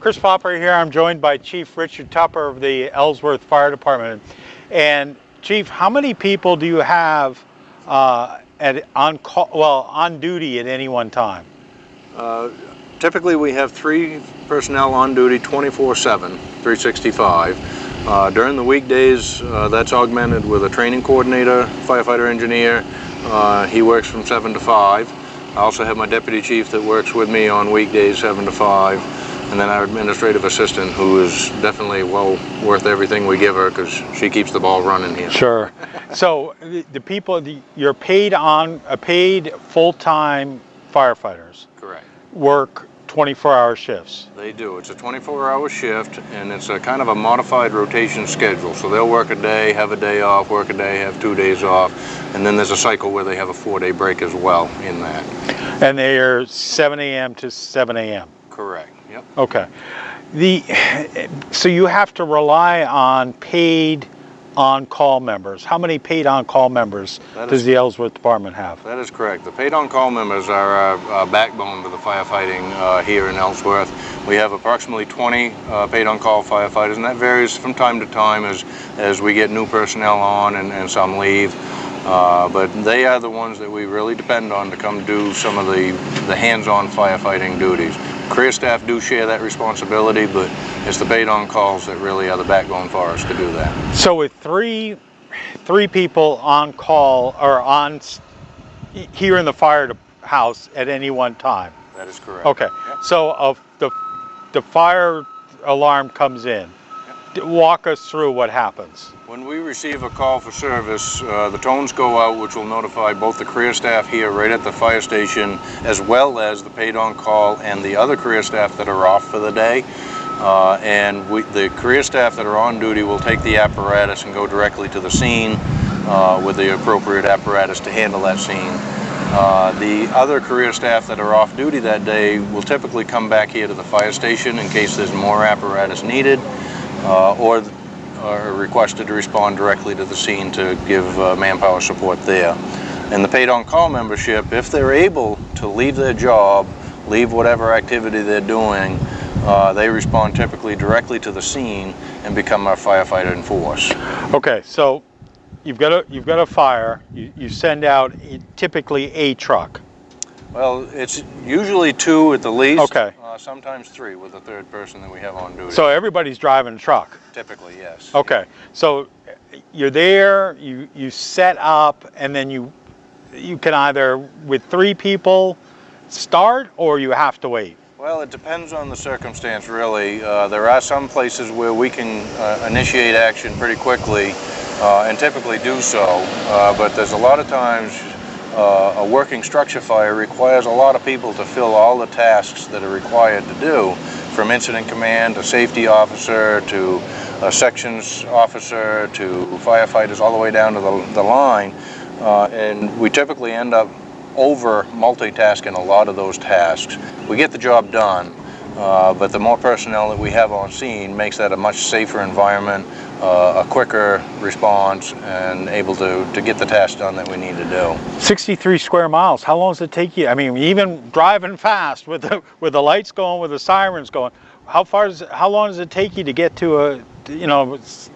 Chris Tupper here. I'm joined by Chief Richard Tupper of the Ellsworth Fire Department. And Chief, how many people do you have on duty at any one time? Typically we have 3 personnel on duty 24/7, 365. During the weekdays, that's augmented with a training coordinator, firefighter engineer. He works from 7 to 5. I also have my deputy chief that works with me on weekdays 7 to 5. And then our administrative assistant, who is definitely well worth everything we give her because she keeps the ball running here. Sure. So the people, you're paid full-time firefighters. Correct. Work 24-hour shifts. They do. It's a 24-hour shift, and it's a kind of a modified rotation schedule. So they'll work a day, have a day off, work a day, have 2 days off, and then there's a cycle where they have a 4-day break as well in that. And they are 7 a.m. to 7 a.m. Correct. Yep. Okay. So you have to rely on paid on-call members. How many paid on-call members does the Ellsworth Department have? That is correct. The paid on-call members are our backbone to the firefighting here in Ellsworth. We have approximately 20 paid on-call firefighters, and that varies from time to time as we get new personnel on and some leave. But they are the ones that we really depend on to come do some of the hands-on firefighting duties. Career staff do share that responsibility, but it's the paid on-calls that really are the backbone for us to do that. So with three people on call or on here in the firehouse at any one time. That is correct. Okay. Yep. So the fire alarm comes in. Yep. Walk us through what happens. When we receive a call for service, the tones go out, which will notify both the career staff here right at the fire station, as well as the paid on call and the other career staff that are off for the day. The career staff that are on duty will take the apparatus and go directly to the scene with the appropriate apparatus to handle that scene. The other career staff that are off duty that day will typically come back here to the fire station in case there's more apparatus needed, or are requested to respond directly to the scene to give manpower support there. And the paid on-call membership, if they're able to leave their job, leave whatever activity they're doing, they respond typically directly to the scene and become our firefighter in force. Okay, so you've got a fire. You send out typically a truck. Well, it's usually 2 at the least. Okay. Sometimes 3 with the 3rd person that we have on duty. So everybody's driving a truck? Typically, yes. Okay. So you're there, you set up, and then you can either, with 3 people, start, or you have to wait? Well, it depends on the circumstance, really. There are some places where we can initiate action pretty quickly, and typically do so. But there's a lot of times a working structure fire requires a lot of people to fill all the tasks that are required to do, from incident command to safety officer to a sections officer to firefighters all the way down to the line. And we typically end up over multitasking a lot of those tasks. We get the job done, but the more personnel that we have on scene makes that a much safer environment, a quicker response, and able to get the task done that we need to do. 63 square miles, how long does it take you? I mean, even driving fast with the lights going, with the sirens going, how long does it take you to get to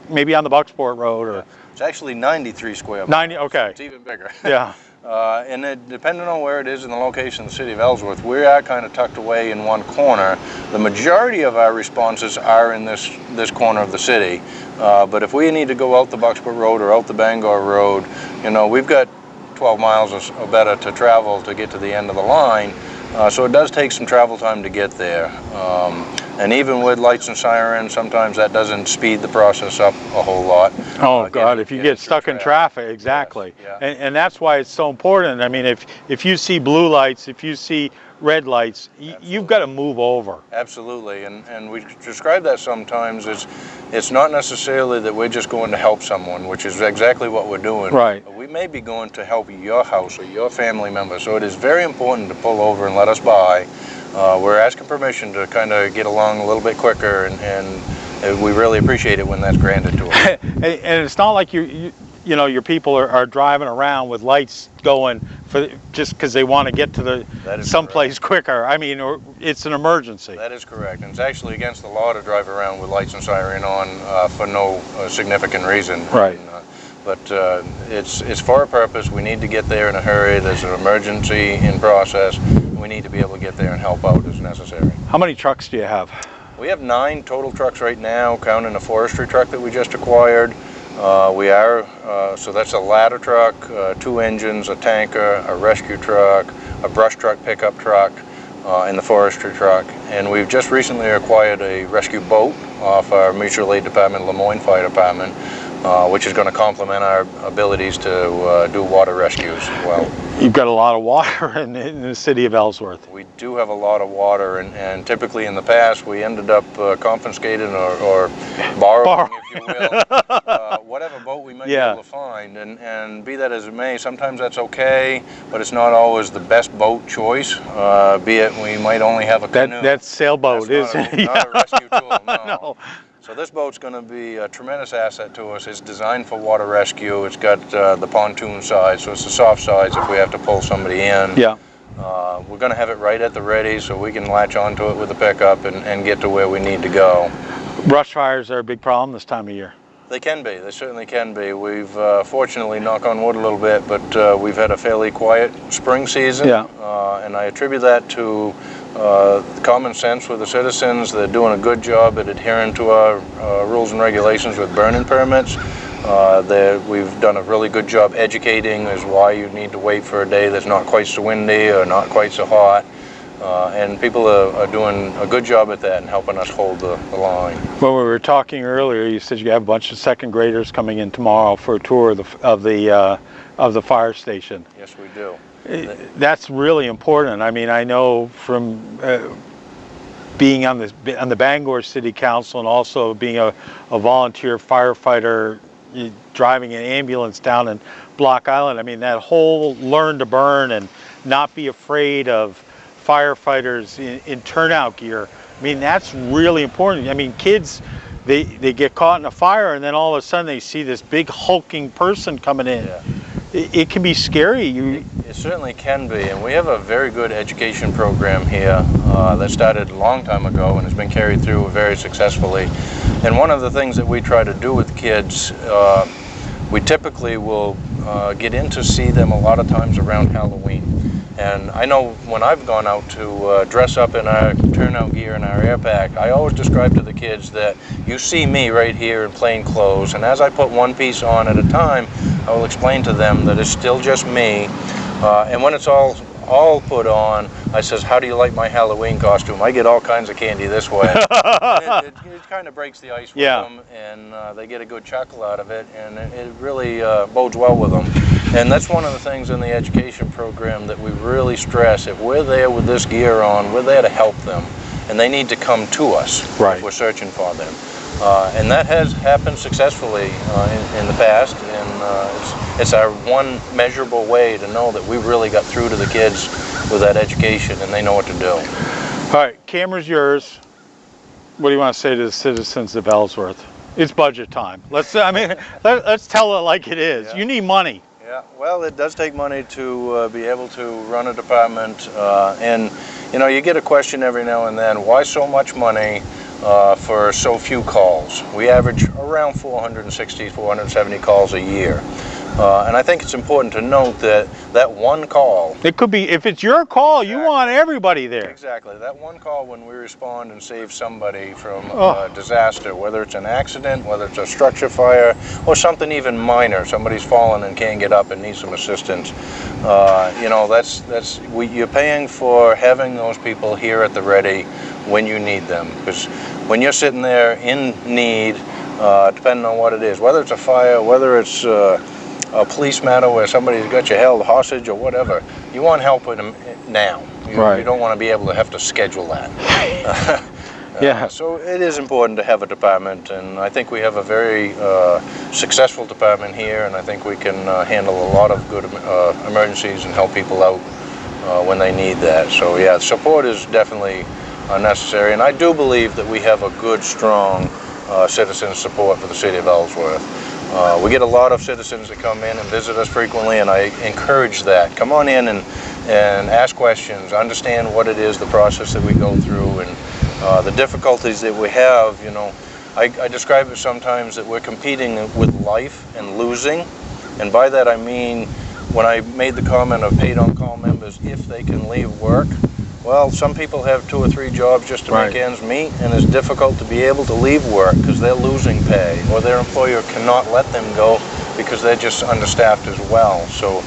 maybe on the Bucksport Road? Or it's actually 93 square miles. 90, okay. So it's even bigger. Yeah. And depending on where it is in the location of the city of Ellsworth, we are kind of tucked away in one corner. The majority of our responses are in this corner of the city. But if we need to go out the Bucksport Road or out the Bangor Road, we've got 12 miles or better to travel to get to the end of the line. So it does take some travel time to get there. And even with lights and sirens, sometimes that doesn't speed the process up a whole lot. Oh God, if you get stuck in traffic, exactly. Yes, yeah. And that's why it's so important. I mean, if you see blue lights, if you see red lights, you've got to move over. Absolutely, and we describe that sometimes as it's not necessarily that we're just going to help someone, which is exactly what we're doing. Right. But we may be going to help your house or your family member, so it is very important to pull over and let us by. We're asking permission to kind of get along a little bit quicker, and we really appreciate it when that's granted to us. And it's not like you you know, your people are driving around with lights going for just because they want to get to the someplace quicker. I mean, or it's an emergency. That is correct, and it's actually against the law to drive around with lights and siren on for no significant reason. Right. And, but it's for a purpose. We need to get there in a hurry. There's an emergency in process. We need to be able to get there and help out as necessary. How many trucks do you have? We have 9 total trucks right now, counting a forestry truck that we just acquired. So that's a ladder truck, 2 engines, a tanker, a rescue truck, a brush truck, pickup truck, and the forestry truck. And we've just recently acquired a rescue boat off our mutual aid department, Lemoyne Fire Department, which is going to complement our abilities to do water rescues as well. You've got a lot of water in the city of Ellsworth. We do have a lot of water, and typically in the past we ended up confiscating or borrowing, if you will, whatever boat we might be able to find. And be that as it may, sometimes that's okay, but it's not always the best boat choice. Be it we might only have a canoe. That sailboat is not a rescue tool. No. No. So this boat's going to be a tremendous asset to us. It's designed for water rescue. It's got the pontoon side, so it's the soft sides if we have to pull somebody in. Yeah. We're going to have it right at the ready so we can latch onto it with the pickup and get to where we need to go. Brush fires are a big problem this time of year. They can be. They certainly can be. We've fortunately, knock on wood a little bit, but we've had a fairly quiet spring season. Yeah. And I attribute that to common sense with the citizens. They're doing a good job at adhering to our rules and regulations with burning permits. We've done a really good job educating as why you need to wait for a day that's not quite so windy or not quite so hot. And people are doing a good job at that and helping us hold the line. When we were talking earlier, you said you have a bunch of second graders coming in tomorrow for a tour of the fire station. Yes, we do. That's really important. I mean, I know from being on the Bangor City Council and also being a volunteer firefighter driving an ambulance down in Block Island. I mean, that whole learn to burn and not be afraid of firefighters in turnout gear. I mean, that's really important. I mean, kids, they get caught in a fire and then all of a sudden they see this big hulking person coming in. Yeah. It can be scary. It certainly can be, and we have a very good education program here that started a long time ago and has been carried through very successfully. And one of the things that we try to do with kids, we typically will get in to see them a lot of times around Halloween. And I know when I've gone out to dress up in our turnout gear and our air pack, I always describe to the kids that you see me right here in plain clothes, and as I put one piece on at a time, I will explain to them that it's still just me. And when it's all put on, I says, how do you like my Halloween costume? I get all kinds of candy this way. it kind of breaks the ice with them, and they get a good chuckle out of it, and it really bodes well with them. And that's one of the things in the education program that we really stress. If we're there with this gear on, we're there to help them, and they need to come to us if we're searching for them. And that has happened successfully in the past, and it's our one measurable way to know that we really got through to the kids with that education and they know what to do. All right, camera's yours. What do you want to say to the citizens of Ellsworth? It's budget time. Let's tell it like it is. You need money. Yeah, well, it does take money to be able to run a department, and you know, you get a question every now and then, why so much money for so few calls? We average around 460, 470 calls a year. And I think it's important to note that that one call... It could be, if it's your call, you want everybody there. Exactly. That one call when we respond and save somebody from a disaster, whether it's an accident, whether it's a structure fire, or something even minor, somebody's fallen and can't get up and needs some assistance. You know, you're paying for having those people here at the ready when you need them. Because when you're sitting there in need, depending on what it is, whether it's a fire, whether it's a police matter where somebody's got you held hostage or whatever, you want help with them now. You don't want to be able to have to schedule that. So it is important to have a department, and I think we have a very successful department here, and I think we can handle a lot of good emergencies and help people out when they need that. So yeah, support is definitely necessary, and I do believe that we have a good, strong citizen support for the city of Ellsworth. We get a lot of citizens that come in and visit us frequently, and I encourage that. Come on in and ask questions, understand what it is, the process that we go through, and the difficulties that we have. You know, I describe it sometimes that we're competing with life and losing, and by that I mean, when I made the comment of paid on-call members, if they can leave work, well, some people have 2 or 3 jobs just to make ends meet, and it's difficult to be able to leave work because they're losing pay, or their employer cannot let them go because they're just understaffed as well. So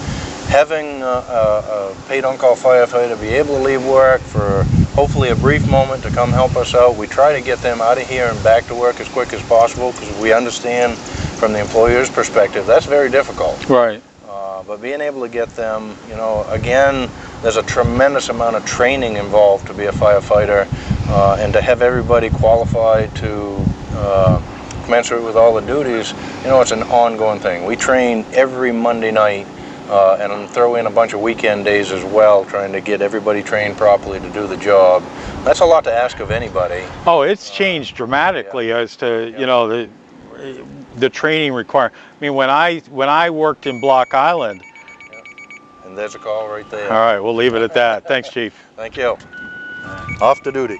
having a paid on-call firefighter be able to leave work for hopefully a brief moment to come help us out, we try to get them out of here and back to work as quick as possible, because we understand from the employer's perspective that's very difficult. Right. But being able to get them, you know, again, there's a tremendous amount of training involved to be a firefighter, and to have everybody qualified to commensurate with all the duties, you know, it's an ongoing thing. We train every Monday night, and throw in a bunch of weekend days as well, trying to get everybody trained properly to do the job. That's a lot to ask of anybody. Oh, it's changed dramatically as to, you know, the training required. I mean, when I worked in Block Island. And there's a call right there. All right, we'll leave it at that. Thanks, Chief. Thank you. Off to duty.